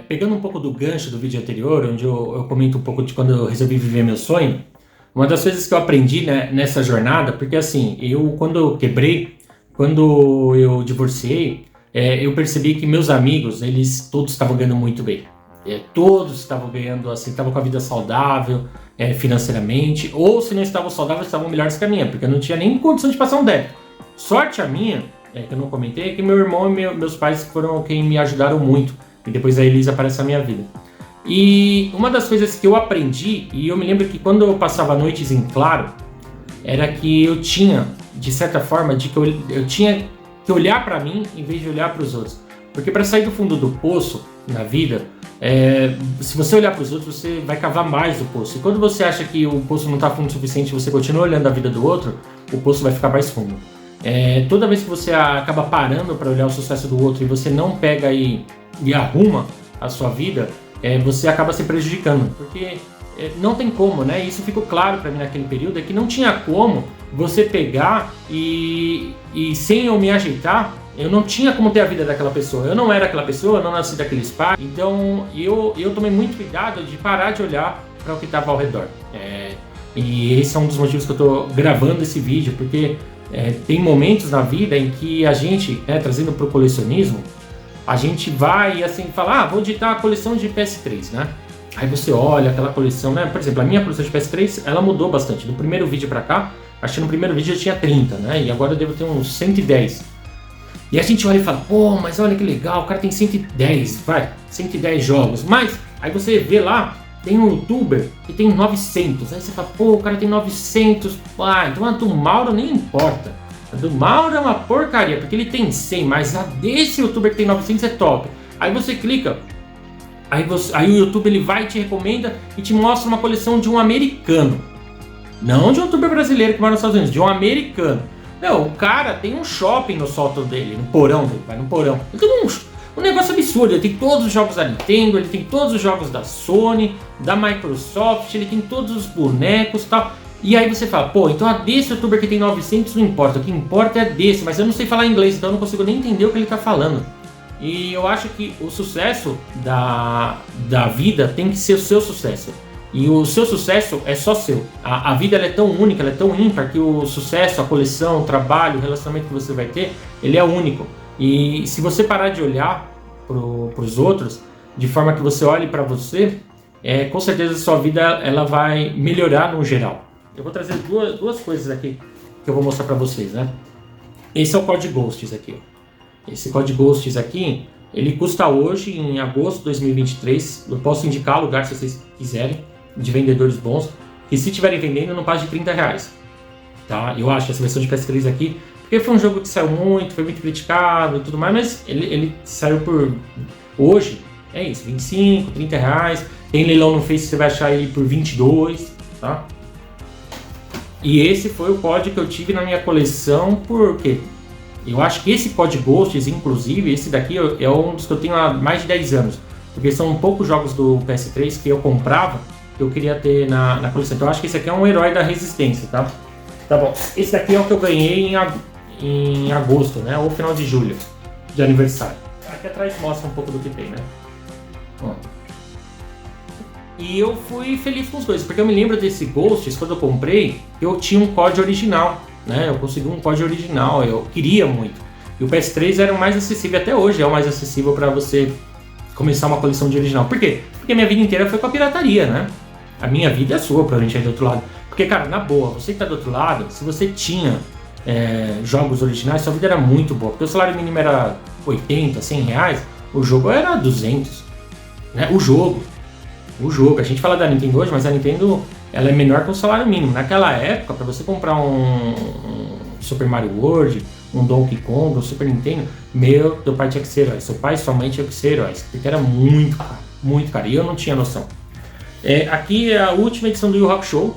Pegando um pouco do gancho do vídeo anterior, onde eu comento um pouco de quando eu resolvi viver meu sonho, uma das coisas que eu aprendi, né, nessa jornada, porque assim, quando eu quebrei, quando eu divorciei, eu percebi que meus amigos, eles todos estavam ganhando muito bem. Todos estavam ganhando, assim, estavam com a vida saudável, financeiramente, ou se não estavam saudáveis, estavam melhores que a minha, porque eu não tinha nem condição de passar um débito. Sorte a minha, que eu não comentei, é que meu irmão e meus pais foram quem me ajudaram muito. E depois a Elisa aparece na minha vida. E uma das coisas que eu aprendi, e eu me lembro que quando eu passava noites em claro, era que eu tinha, de certa forma, de que eu tinha que olhar para mim em vez de olhar para os outros. Porque para sair do fundo do poço na vida, se você olhar para os outros, você vai cavar mais o poço. E quando você acha que o poço não está fundo o suficiente, você continua olhando a vida do outro, o poço vai ficar mais fundo. Toda vez que você acaba parando para olhar o sucesso do outro e você não pega e arruma a sua vida, você acaba se prejudicando, porque não tem como, né? Isso ficou claro para mim naquele período, é que não tinha como você pegar e sem eu me ajeitar, eu não tinha como ter a vida daquela pessoa. Eu não era aquela pessoa, eu não nasci daqueles pais, então eu tomei muito cuidado de parar de olhar para o que estava ao redor. E esse é um dos motivos que eu estou gravando esse vídeo, porque tem momentos na vida em que a gente, trazendo para o colecionismo, a gente vai assim falar, vou editar a coleção de PS3, né? Aí você olha aquela coleção, né? Por exemplo, a minha coleção de PS3, ela mudou bastante. Do primeiro vídeo pra cá, acho que no primeiro vídeo eu tinha 30, né? E agora eu devo ter uns 110. E a gente olha e fala, pô, mas olha que legal, o cara tem 110 jogos. Mas, aí você vê lá, tem um youtuber que tem 900. Aí você fala, pô, o cara tem 900. Então a do Mauro nem importa. A do Mauro é uma porcaria, porque ele tem 100, mas a desse youtuber que tem 900 é top. Aí você clica, aí o YouTube ele vai e te recomenda e te mostra uma coleção de um americano. Não de um youtuber brasileiro que mora nos Estados Unidos, de um americano. Não, o cara tem um shopping no sótão dele, no porão dele, vai no porão. Ele tem um negócio absurdo, ele tem todos os jogos da Nintendo, ele tem todos os jogos da Sony, da Microsoft, ele tem todos os bonecos e tal. E aí você fala, pô, então a desse youtuber que tem 900 não importa, o que importa é a desse, mas eu não sei falar inglês, então eu não consigo nem entender o que ele tá falando. E eu acho que o sucesso da vida tem que ser o seu sucesso. E o seu sucesso é só seu. A vida ela é tão única, ela é tão ímpar que o sucesso, a coleção, o trabalho, o relacionamento que você vai ter, ele é único. E se você parar de olhar para os outros, de forma que você olhe para você, com certeza a sua vida ela vai melhorar no geral. Eu vou trazer duas coisas aqui que eu vou mostrar para vocês, né? Esse é o Code Ghosts aqui. Esse Code Ghosts aqui, ele custa hoje, em agosto de 2023, eu posso indicar lugar se vocês quiserem, de vendedores bons, que se estiverem vendendo não passe de R$30, tá? Eu acho essa versão de PS3 aqui, porque foi um jogo que saiu muito, foi muito criticado e tudo mais, mas ele saiu por, hoje, é isso, R$25, R$30, tem leilão no Face, você vai achar ele por 22, tá? E esse foi o COD que eu tive na minha coleção, por quê? Eu acho que esse COD Ghosts, inclusive, esse daqui é um dos que eu tenho há mais de 10 anos. Porque são poucos jogos do PS3 que eu comprava, que eu queria ter na coleção. Então eu acho que esse aqui é um herói da resistência, tá? Tá bom. Esse daqui é o que eu ganhei em agosto, né? Ou final de julho, de aniversário. Aqui atrás mostra um pouco do que tem, né? Ó. E eu fui feliz com os dois, porque eu me lembro desse Ghosts, quando eu comprei, eu tinha um COD original. Né? Eu consegui um COD original, eu queria muito. E o PS3 era o mais acessível, até hoje é o mais acessível para você começar uma coleção de original. Por quê? Porque a minha vida inteira foi com a pirataria, né? A minha vida é sua, provavelmente aí do outro lado. Porque, cara, na boa, você que tá do outro lado, se você tinha jogos originais, sua vida era muito boa. Porque o salário mínimo era 80, 100 reais, o jogo era 200. Né? O jogo. A gente fala da Nintendo hoje, mas a Nintendo ela é menor que o salário mínimo. Naquela época, para você comprar um Super Mario World, um Donkey Kong, um Super Nintendo, teu pai tinha que ser herói, seu pai e sua mãe tinham que ser heróis, porque era muito caro, e eu não tinha noção. Aqui é a última edição do Yu Rock Show,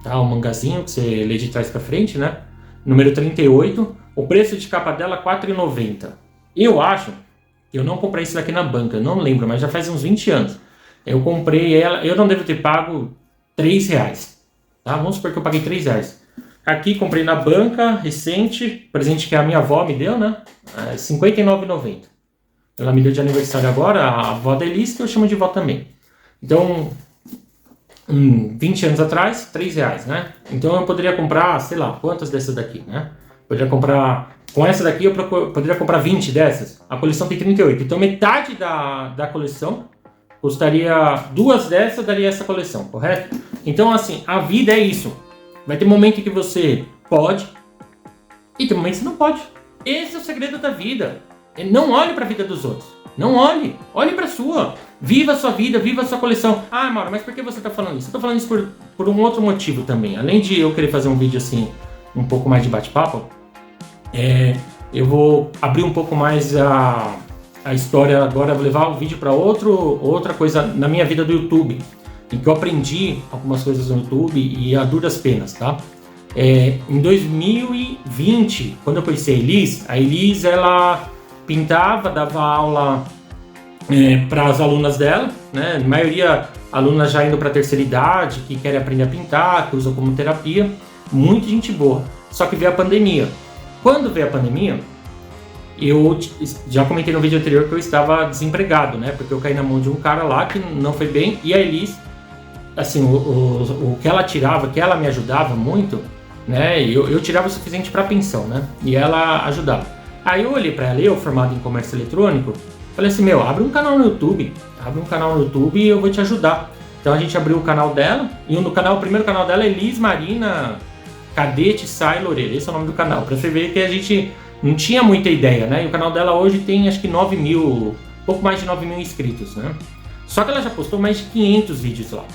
tá? O mangazinho que você lê de trás para frente, né? Número 38, o preço de capa dela é R$4,90. Eu acho que eu não comprei isso daqui na banca, eu não lembro, mas já faz uns 20 anos. Eu comprei ela, eu não devo ter pago R$3, tá? Vamos supor que eu paguei R$3. Aqui comprei na banca, recente, presente que a minha avó me deu, né? R$59,90. ela me deu de aniversário agora, a avó da Elis, que eu chamo de vó também. Então, 20 anos atrás, R$3, né? Então eu poderia comprar, sei lá, quantas dessas daqui, né? Poderia comprar, com essa daqui eu poderia comprar 20 dessas. A coleção tem 38, então metade da coleção custaria, 2 dessas daria essa coleção, correto? Então assim, a vida é isso. Vai ter momento em que você pode e tem momento que você não pode. Esse é o segredo da vida. Não olhe para a vida dos outros. Não olhe. Olhe para a sua. Viva a sua vida, viva a sua coleção. Ah, Mauro, mas por que você está falando isso? Eu estou falando isso por um outro motivo também. Além de eu querer fazer um vídeo assim, um pouco mais de bate-papo, eu vou abrir um pouco mais a história agora, vou levar o vídeo para outra coisa na minha vida do YouTube, em que eu aprendi algumas coisas no YouTube e a duras penas, tá? Em 2020, quando eu conheci a Elis ela pintava, dava aula para as alunas dela, né? A maioria alunas já indo para a terceira idade, que querem aprender a pintar, que usam como terapia, muita gente boa. Só que veio a pandemia. Quando veio a pandemia, eu já comentei no vídeo anterior que eu estava desempregado, né? Porque eu caí na mão de um cara lá que não foi bem, e a Elis, assim, o que ela tirava, que ela me ajudava muito, né? Eu tirava o suficiente para pensão, né? E ela ajudava. Aí eu olhei para ela, eu formado em comércio eletrônico, falei assim, abre um canal no YouTube, e eu vou te ajudar. Então a gente abriu o canal dela, e o primeiro canal dela é Elis Marina Cadete Sai Loureiro, esse é o nome do canal, para você ver que a gente não tinha muita ideia, né? E o canal dela hoje tem acho que 9 mil, pouco mais de 9 mil inscritos, né? Só que ela já postou mais de 500 vídeos lá.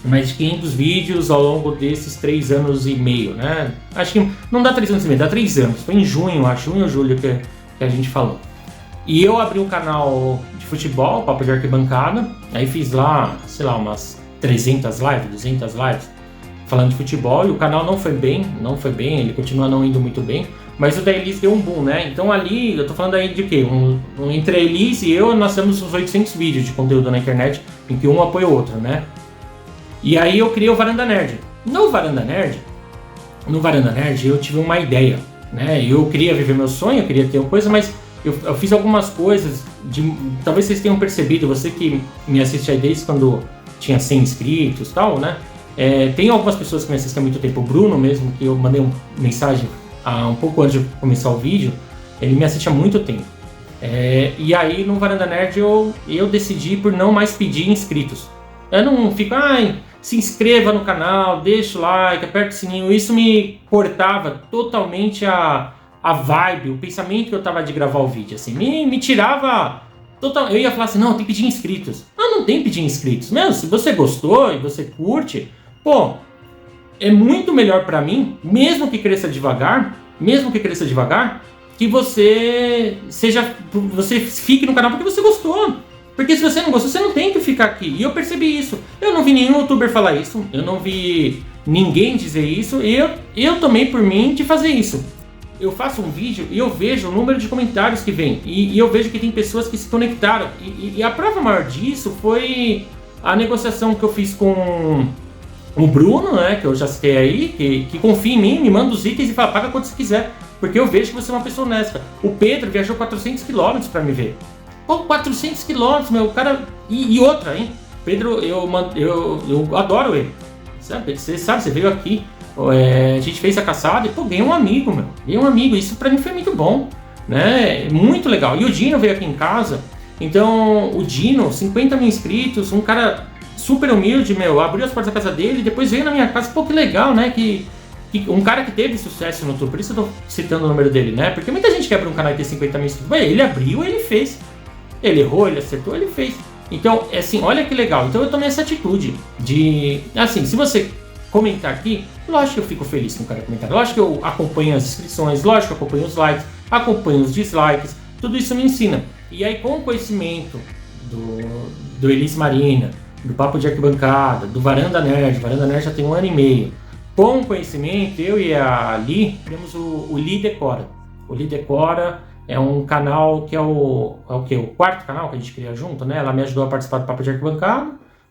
Mais de 500 vídeos ao longo desses 3 anos e meio, né? Acho que não dá 3 anos e meio, dá 3 anos. Foi em junho ou julho que a gente falou. E eu abri um canal de futebol, Papo de Arquibancada, aí fiz lá, sei lá, umas 300 lives, 200 lives, falando de futebol, e o canal não foi bem, ele continua não indo muito bem, mas o da Elis deu um boom, né? Então ali, eu tô falando aí de quê? Entre a Elis e eu, nós temos uns 800 vídeos de conteúdo na internet, em que um apoia o outro, né? E aí eu criei o Varanda Nerd. No Varanda Nerd eu tive uma ideia, né? Eu queria viver meu sonho, eu queria ter uma coisa, mas eu fiz algumas coisas, talvez vocês tenham percebido, você que me assiste aí desde quando tinha 100 inscritos e tal, né? Tem algumas pessoas que me assistem há muito tempo, o Bruno mesmo, que eu mandei uma mensagem um pouco antes de começar o vídeo, ele me assiste há muito tempo. E aí no Varanda Nerd eu decidi por não mais pedir inscritos. Eu não fico, se inscreva no canal, deixa o like, aperta o sininho. Isso me cortava totalmente a vibe, o pensamento que eu tava de gravar o vídeo, assim, me tirava total. Eu ia falar assim, não, tem que pedir inscritos. Não tem que pedir inscritos. Mesmo se você gostou e você curte, é muito melhor pra mim, mesmo que cresça devagar, que você fique no canal porque você gostou. Porque se você não gostou, você não tem que ficar aqui. E eu percebi isso. Eu não vi nenhum youtuber falar isso. Eu não vi ninguém dizer isso. E eu tomei por mim de fazer isso. Eu faço um vídeo e eu vejo o número de comentários que vem. E eu vejo que tem pessoas que se conectaram. E a prova maior disso foi a negociação que eu fiz com o Bruno, né? Que eu já citei aí. Que confia em mim, me manda os itens e fala, paga quanto você quiser. Porque eu vejo que você é uma pessoa honesta. O Pedro viajou 400 km para me ver. 400 quilômetros, meu, cara. E outra, hein? Pedro, eu adoro ele. Sabe? Você sabe, você veio aqui. A gente fez a caçada e, ganhei um amigo, meu. Ganhei um amigo. Isso pra mim foi muito bom, né? Muito legal. E o Dino veio aqui em casa. Então, o Dino, 50 mil inscritos, um cara super humilde, meu. Abriu as portas da casa dele e depois veio na minha casa. Que legal, né? Que um cara que teve sucesso no YouTube. Por isso eu tô citando o número dele, né? Porque muita gente quer abrir um canal e ter 50 mil inscritos. Ele abriu, ele fez. Ele errou, ele acertou, ele fez. Então, assim, olha que legal. Então eu tomei essa atitude de... Assim, se você comentar aqui, lógico que eu fico feliz com cada comentário. Lógico que eu acompanho as inscrições, lógico que eu acompanho os likes, acompanho os dislikes. Tudo isso me ensina. E aí, com o conhecimento do Elis Marina, do Papo de Arquibancada, do Varanda Nerd já tem 1 ano e meio. Com o conhecimento, eu e a Li, temos o Li Decora. O Li Decora é um canal que é o quarto canal que a gente cria junto, né? Ela me ajudou a participar do Papo de Arquibancada,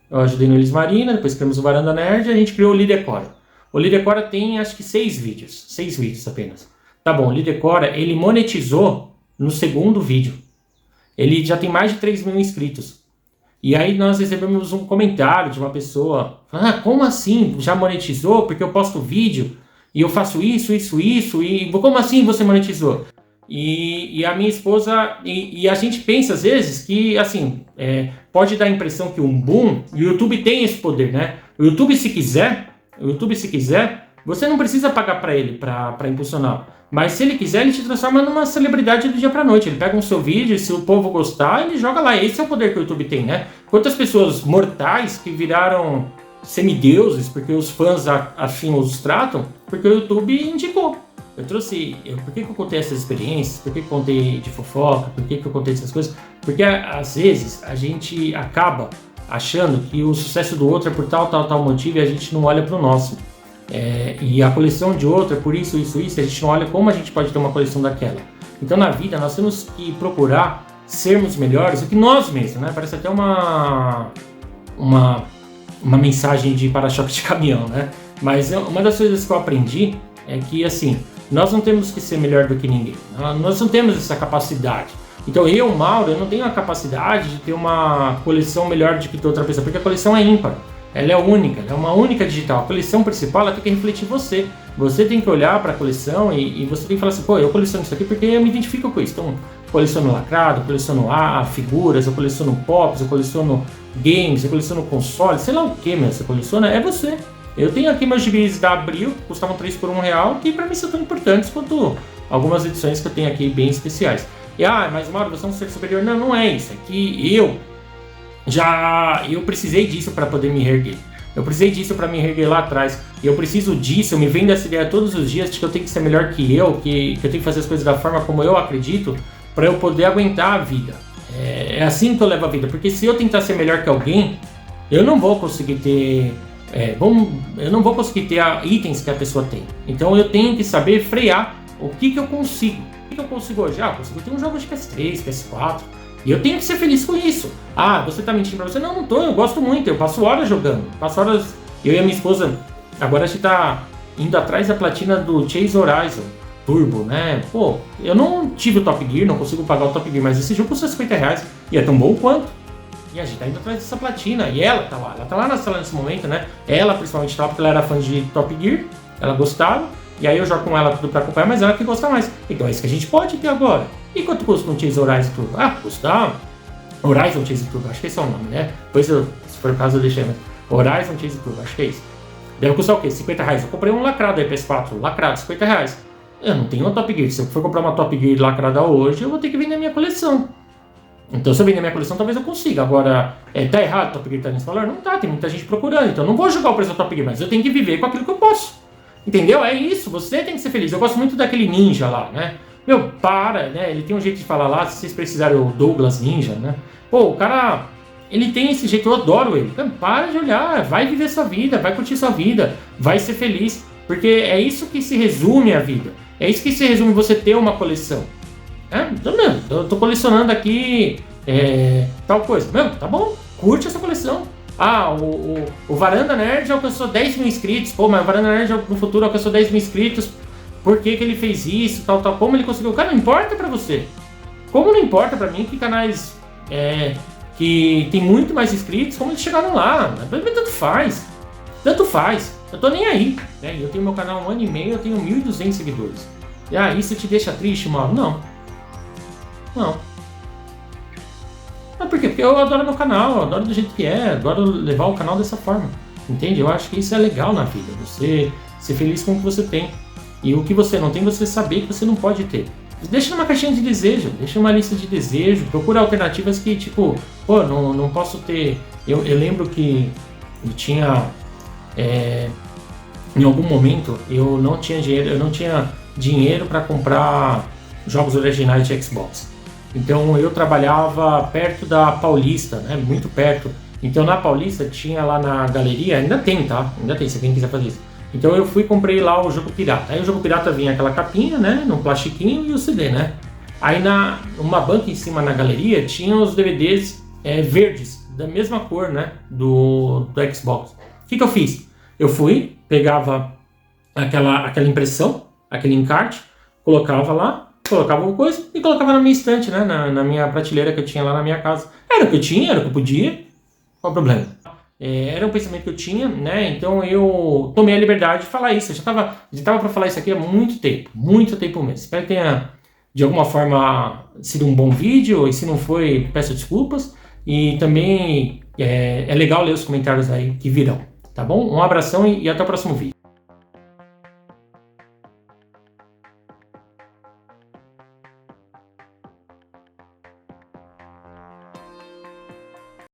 eu ajudei no Elis Marina, depois criamos o Varanda Nerd e a gente criou o Lidecora. O Lidecora tem acho que 6 vídeos apenas. Tá bom, o Lidecora ele monetizou no segundo vídeo. ele já tem mais de 3 mil inscritos. E aí nós recebemos um comentário de uma pessoa, como assim? Já monetizou? Porque eu posto vídeo e eu faço isso, e como assim você monetizou? E a minha esposa, e a gente pensa às vezes que, assim, pode dar a impressão que um boom, o YouTube tem esse poder, né? O YouTube se quiser, você não precisa pagar para ele, para impulsionar. Mas se ele quiser, ele te transforma numa celebridade do dia pra noite. Ele pega um seu vídeo, se o povo gostar, ele joga lá. Esse é o poder que o YouTube tem, né? Quantas pessoas mortais que viraram semideuses, porque os fãs assim os tratam, porque o YouTube indicou. Por que eu contei essas experiências? Por que eu contei de fofoca? Por que eu contei essas coisas? Porque às vezes a gente acaba achando que o sucesso do outro é por tal motivo e a gente não olha pro nosso. E a coleção de outro é por isso, a gente não olha como a gente pode ter uma coleção daquela. Então na vida nós temos que procurar sermos melhores do que nós mesmos, né? Parece até uma mensagem de para-choque de caminhão, né? Mas uma das coisas que eu aprendi é que, assim, nós não temos que ser melhor do que ninguém. Nós não temos essa capacidade. Então eu, Mauro, eu não tenho a capacidade de ter uma coleção melhor do que outra pessoa, porque a coleção é ímpar. Ela é única, ela é uma única digital. A coleção principal ela tem que refletir você. Você tem que olhar para a coleção e você tem que falar assim, eu coleciono isso aqui porque eu me identifico com isso. Então, eu coleciono lacrado, eu coleciono figuras, eu coleciono pops, eu coleciono games, eu coleciono consoles, sei lá o que, você coleciona, é você. Eu tenho aqui meus gibis da Abril, que custavam 3 por R$1, que para mim são tão importantes quanto algumas edições que eu tenho aqui bem especiais. Mas Mauro, você é um ser superior. Não, não é isso. É que eu precisei disso para poder me reerguer. Eu precisei disso para me reerguer lá atrás. E eu preciso disso, eu me vendo essa ideia todos os dias de que eu tenho que ser melhor que eu tenho que fazer as coisas da forma como eu acredito para eu poder aguentar a vida. É assim que eu levo a vida. Porque se eu tentar ser melhor que alguém, eu não vou conseguir ter... eu não vou conseguir ter itens que a pessoa tem. Então eu tenho que saber frear o que eu consigo. O que eu consigo hoje? Eu consigo ter um jogo de PS3, PS4. E eu tenho que ser feliz com isso. Você tá mentindo pra você? Não, não tô, eu gosto muito, eu passo horas jogando. Eu e a minha esposa, agora a gente tá indo atrás da platina do Chase Horizon Turbo, né? Eu não tive o Top Gear, não consigo pagar o Top Gear, mas esse jogo custa R$50 e é tão bom quanto. E a gente tá indo atrás dessa platina, e ela tá lá na sala nesse momento, né? Ela principalmente tá lá porque ela era fã de Top Gear, ela gostava. E aí eu jogo com ela tudo pra acompanhar, mas ela que gosta mais. Então é isso que a gente pode ter agora. E quanto custa um Chase Horizon Turbo? Custa Horizon Chase Turbo, acho que esse é o nome, né? Depois, se for o caso, eu deixei, mas Horizon Chase Turbo, acho que é isso. Deve custar o quê? R$50. Eu comprei um lacrado aí, PS4, lacrado, R$50. Eu não tenho uma Top Gear. Se eu for comprar uma Top Gear lacrada hoje, eu vou ter que vender a minha coleção. Então, se eu vender minha coleção, talvez eu consiga. Agora, tá errado o Top Gear tá nesse valor? Não tá, tem muita gente procurando. Então, eu não vou jogar o preço da Top Gear, mas eu tenho que viver com aquilo que eu posso. Entendeu? É isso, você tem que ser feliz. Eu gosto muito daquele ninja lá, né? Né? Ele tem um jeito de falar lá, se vocês precisarem, o Douglas Ninja, né? O cara, ele tem esse jeito, eu adoro ele. Para de olhar, vai viver sua vida, vai curtir sua vida, vai ser feliz. Porque é isso que se resume a vida. É isso que se resume você ter uma coleção. Eu tô colecionando aqui tal coisa. Tá bom, curte essa coleção. O Varanda Nerd alcançou 10 mil inscritos. Mas o Varanda Nerd no futuro alcançou 10 mil inscritos. Por que ele fez isso, tal. Como ele conseguiu? Cara, não importa pra você. Como não importa pra mim que canais que tem muito mais inscritos, como eles chegaram lá. Tanto faz. Eu tô nem aí. Eu tenho meu canal há 1 ano e meio, eu tenho 1.200 seguidores. Isso te deixa triste, Mauro? Não. Por quê? Porque eu adoro meu canal, eu adoro do jeito que adoro levar o canal dessa forma. Entende? Eu acho que isso é legal na vida, você ser feliz com o que você tem. E o que você não tem, você saber que você não pode ter. Deixa numa caixinha de desejo, deixa uma lista de desejo, procura alternativas que, não posso ter... Eu lembro que eu tinha... em algum momento, eu não tinha dinheiro para comprar jogos originais de Xbox. Então eu trabalhava perto da Paulista, né? Muito perto. Então na Paulista tinha lá na galeria, ainda tem, tá? Ainda tem, se alguém quiser fazer isso. Então eu fui e comprei lá o jogo pirata. Aí o jogo pirata vinha aquela capinha, né? Num plastiquinho e o CD, né? Aí numa banca em cima na galeria tinha os DVDs verdes, da mesma cor, né? Do Xbox. O que eu fiz? Eu fui, pegava aquela impressão, aquele encarte, colocava lá, colocava uma coisa e colocava na minha estante, né? Na minha prateleira que eu tinha lá na minha casa. Era o que eu tinha, era o que eu podia. Qual o problema? Era um pensamento que eu tinha, né? Então eu tomei a liberdade de falar isso. Eu já tava para falar isso aqui há muito tempo mesmo. Espero que tenha, de alguma forma, sido um bom vídeo. E se não foi, peço desculpas. E também é legal ler os comentários aí que virão, tá bom? Um abração e até o próximo vídeo.